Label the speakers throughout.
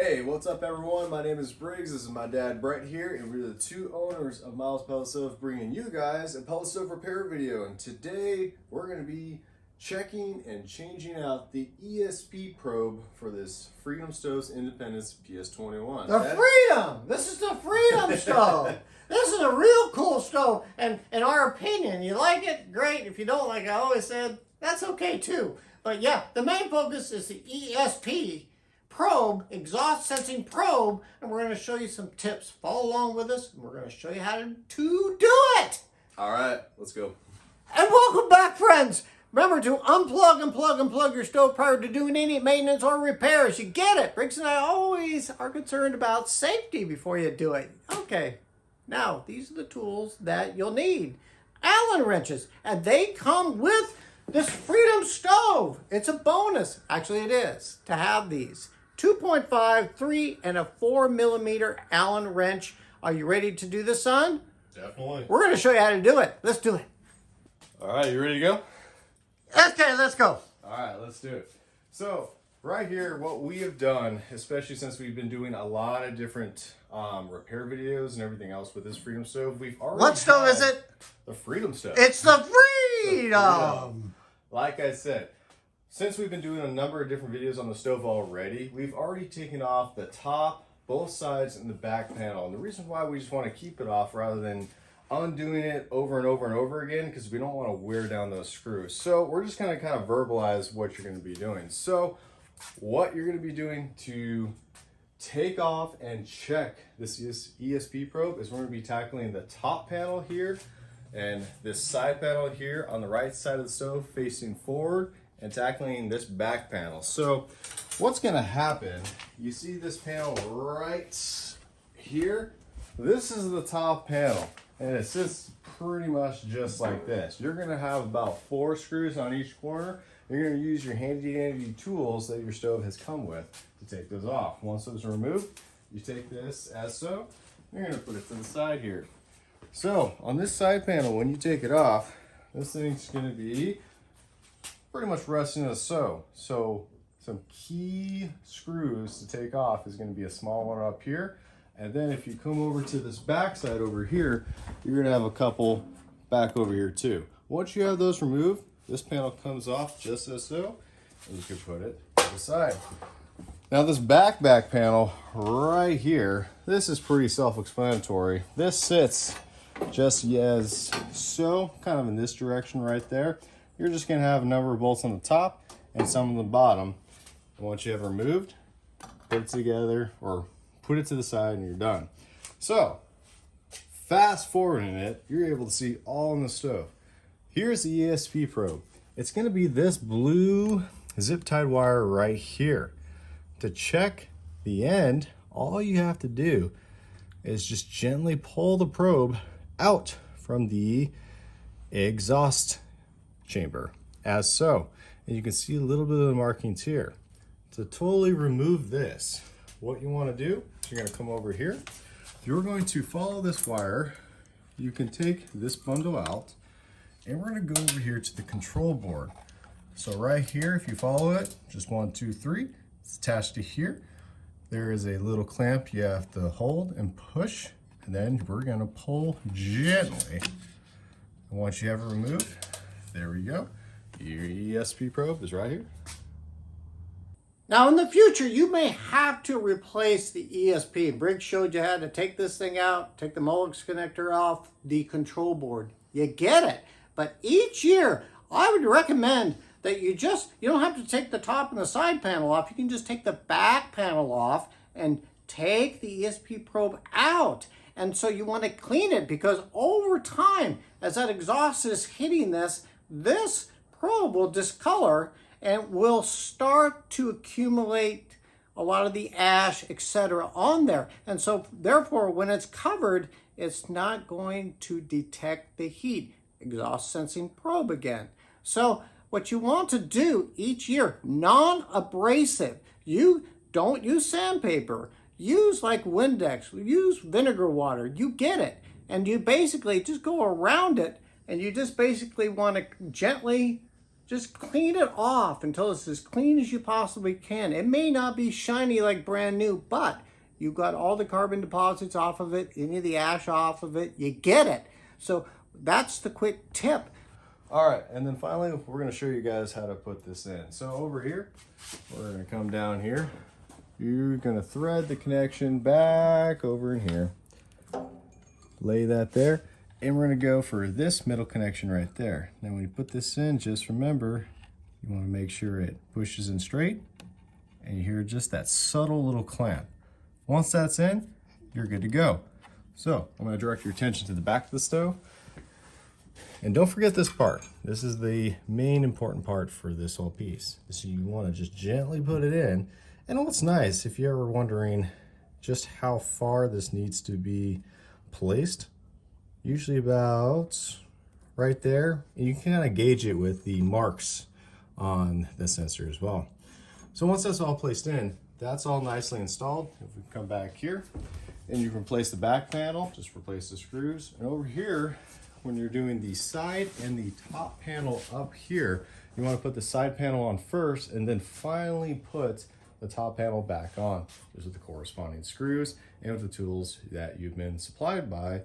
Speaker 1: Hey, what's up everyone? My name is Briggs, this is my dad Brett here, and we're the two owners of Miles Pellet Stove, bringing you guys a pellet stove repair video. And today we're going to be checking and changing out the ESP probe for this Freedom Stoves Independence PS21.
Speaker 2: Freedom! This is the Freedom Stove! This is a real cool stove, and in our opinion, you like it, great. If you don't like it, I always said, that's okay too. But yeah, the main focus is the ESP probe, exhaust sensing probe, and we're going to show you some tips. Follow along with us, and we're going to show you how to do it.
Speaker 1: All right, let's go.
Speaker 2: And welcome back, friends. Remember to unplug your stove prior to doing any maintenance or repairs. You get it. Briggs and I always are concerned about safety before you do it. Okay, now these are the tools that you'll need. Allen wrenches, and they come with this Freedom Stove. It's a bonus. Actually, it is to have these. 2.5, 3, and a 4mm Allen wrench. Are you ready to do this, son?
Speaker 1: Definitely.
Speaker 2: We're going to show you how to do it. Let's do it.
Speaker 1: All right, you ready to go?
Speaker 2: Okay, let's go.
Speaker 1: All right, let's do it. So right here, what we have done, especially since we've been doing a lot of different repair videos and everything else with this Freedom Stove, we've already
Speaker 2: What stove is it?
Speaker 1: The Freedom Stove.
Speaker 2: It's the Freedom.
Speaker 1: Like I said, since we've been doing a number of different videos on the stove already, we've already taken off the top, both sides, and the back panel. And the reason why we just want to keep it off rather than undoing it over and over and over again, because we don't want to wear down those screws. So we're just going to kind of verbalize what you're going to be doing. So what you're going to be doing to take off and check this ESP probe is we're going to be tackling the top panel here and this side panel here on the right side of the stove facing forward, and tackling this back panel. So what's going to happen, you see this panel right here? This is the top panel, and it sits pretty much just like this. You're going to have about 4 screws on each corner. You're going to use your handy dandy tools that your stove has come with to take those off. Once those are removed, you take this as so. You're going to put it to the side here. So on this side panel, when you take it off, this thing's going to be pretty much resting as so. So some key screws to take off is going to be a small one up here. And then if you come over to this back side over here, you're going to have a couple back over here too. Once you have those removed, this panel comes off just as so, and you can put it to the side. Now this back panel right here, this is pretty self-explanatory. This sits just as so, kind of in this direction right there. You're just going to have a number of bolts on the top and some on the bottom. And once you have removed, put it together or put it to the side and you're done. So fast forwarding it, you're able to see all in the stove. Here's the ESP probe. It's going to be this blue zip tied wire right here. To check the end, all you have to do is just gently pull the probe out from the exhaust chamber as so, and you can see a little bit of the markings here. To totally remove this, what you want to do is you're going to come over here. You're going to follow this wire. You can take this bundle out, and we're going to go over here to the control board. So right here, if you follow it, just 1 2 3, it's attached to here. There is a little clamp you have to hold and push, and then we're going to pull gently. And once you have it removed, there we go. Your ESP probe is right here.
Speaker 2: Now in the future, you may have to replace the ESP. Briggs showed you how to take this thing out, take the Molex connector off the control board. You get it. But each year, I would recommend that you don't have to take the top and the side panel off. You can just take the back panel off and take the ESP probe out. And so you want to clean it, because over time, as that exhaust is hitting this probe will discolor and will start to accumulate a lot of the ash, etc. on there. And so therefore, when it's covered, it's not going to detect the heat. Exhaust sensing probe again. So what you want to do each year, non-abrasive, you don't use sandpaper, use like Windex, use vinegar water, you get it. And you basically just go around it, and you just basically want to gently just clean it off until it's as clean as you possibly can. It may not be shiny like brand new, but you got all the carbon deposits off of it, any of the ash off of it, you get it. So that's the quick tip.
Speaker 1: All right, and then finally, we're gonna show you guys how to put this in. So over here, we're gonna come down here. You're gonna thread the connection back over in here. Lay that there, and we're gonna go for this middle connection right there. Now when you put this in, just remember, you wanna make sure it pushes in straight, and you hear just that subtle little clamp. Once that's in, you're good to go. So I'm gonna direct your attention to the back of the stove. And don't forget this part. This is the main important part for this whole piece. So you want to just gently put it in. And what's nice, if you're ever wondering just how far this needs to be placed, usually about right there. And you can kind of gauge it with the marks on the sensor as well. So once that's all placed in, that's all nicely installed. If we come back here, and you can replace the back panel, just replace the screws. And over here, when you're doing the side and the top panel up here, you want to put the side panel on first and then finally put the top panel back on. Those are the corresponding screws and with the tools that you've been supplied by,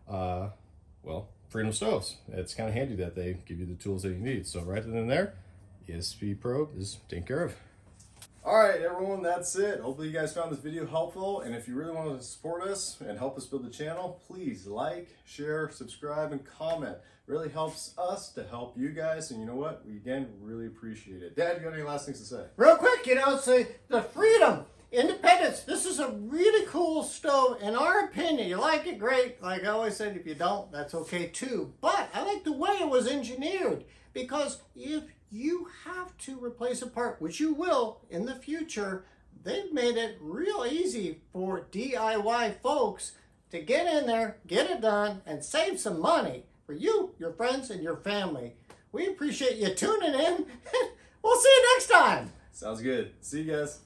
Speaker 1: well, Freedom Stoves. It's kind of handy that they give you the tools that you need. So right then and there, ESP probe is taken care of. All right, everyone, that's it. Hopefully you guys found this video helpful. And if you really want to support us and help us build the channel, please like, share, subscribe, and comment. It really helps us to help you guys. And you know what? We, again, really appreciate it. Dad, you got any last things to say?
Speaker 2: Real quick, say the Freedom Independence. This is a really cool stove. In our opinion, you like it, great. Like I always said, if you don't, that's okay too. But I like the way it was engineered, because if you have to replace a part, which you will in the future, they've made it real easy for DIY folks to get in there, get it done, and save some money for you, your friends, and your family. We appreciate you tuning in. We'll see you next time.
Speaker 1: Sounds good. See you guys.